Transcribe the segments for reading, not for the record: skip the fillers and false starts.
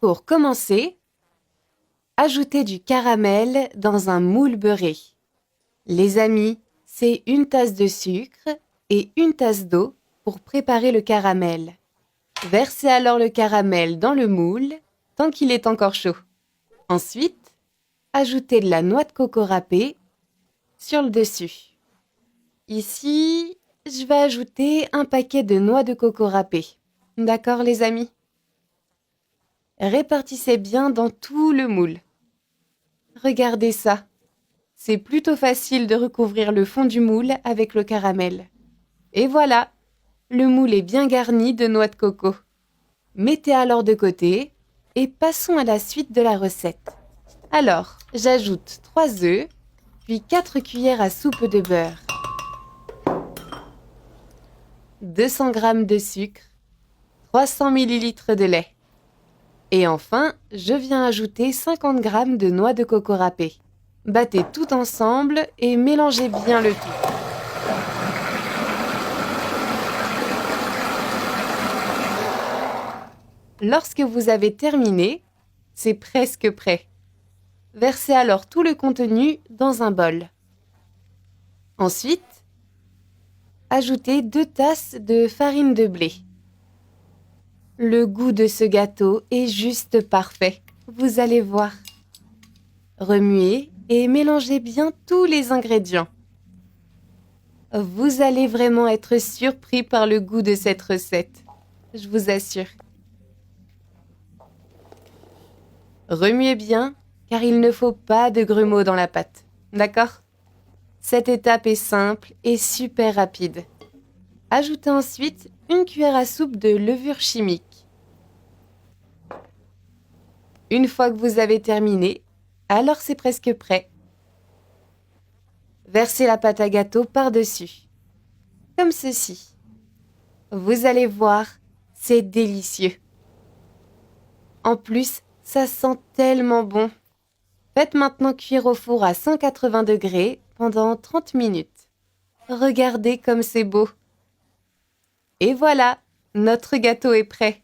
Pour commencer, ajoutez du caramel dans un moule beurré. Les amis, c'est une tasse de sucre et une tasse d'eau pour préparer le caramel. Versez alors le caramel dans le moule tant qu'il est encore chaud. Ensuite, ajoutez de la noix de coco râpée sur le dessus. Ici, je vais ajouter un paquet de noix de coco râpées. D'accord les amis? Répartissez bien dans tout le moule. Regardez ça. C'est plutôt facile de recouvrir le fond du moule avec le caramel. Et voilà, le moule est bien garni de noix de coco. Mettez alors de côté et passons à la suite de la recette. Alors, j'ajoute 3 œufs, puis 4 cuillères à soupe de beurre, 200 g de sucre, 300 ml de lait. Et enfin, je viens ajouter 50 g de noix de coco râpée. Battez tout ensemble et mélangez bien le tout. Lorsque vous avez terminé, c'est presque prêt. Versez alors tout le contenu dans un bol. Ensuite, ajoutez 2 tasses de farine de blé. Le goût de ce gâteau est juste parfait, vous allez voir. Remuez et mélangez bien tous les ingrédients. Vous allez vraiment être surpris par le goût de cette recette, je vous assure. Remuez bien, car il ne faut pas de grumeaux dans la pâte, d'accord? Cette étape est simple et super rapide. Ajoutez ensuite une cuillère à soupe de levure chimique. Une fois que vous avez terminé, alors c'est presque prêt. Versez la pâte à gâteau par-dessus, comme ceci. Vous allez voir, c'est délicieux. En plus, ça sent tellement bon. Faites maintenant cuire au four à 180 degrés pendant 30 minutes. Regardez comme c'est beau. Et voilà, notre gâteau est prêt.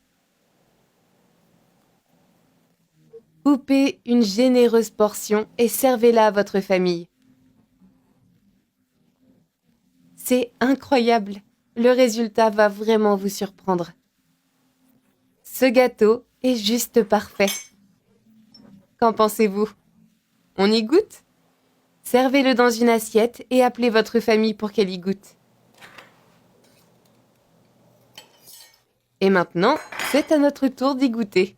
Coupez une généreuse portion et servez-la à votre famille. C'est incroyable. Le résultat va vraiment vous surprendre. Ce gâteau est juste parfait. Qu'en pensez-vous? On y goûte? Servez-le dans une assiette et appelez votre famille pour qu'elle y goûte. Et maintenant, c'est à notre tour d'y goûter.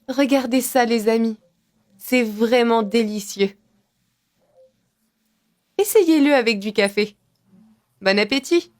Regardez ça, les amis. C'est vraiment délicieux. Essayez-le avec du café. Bon appétit!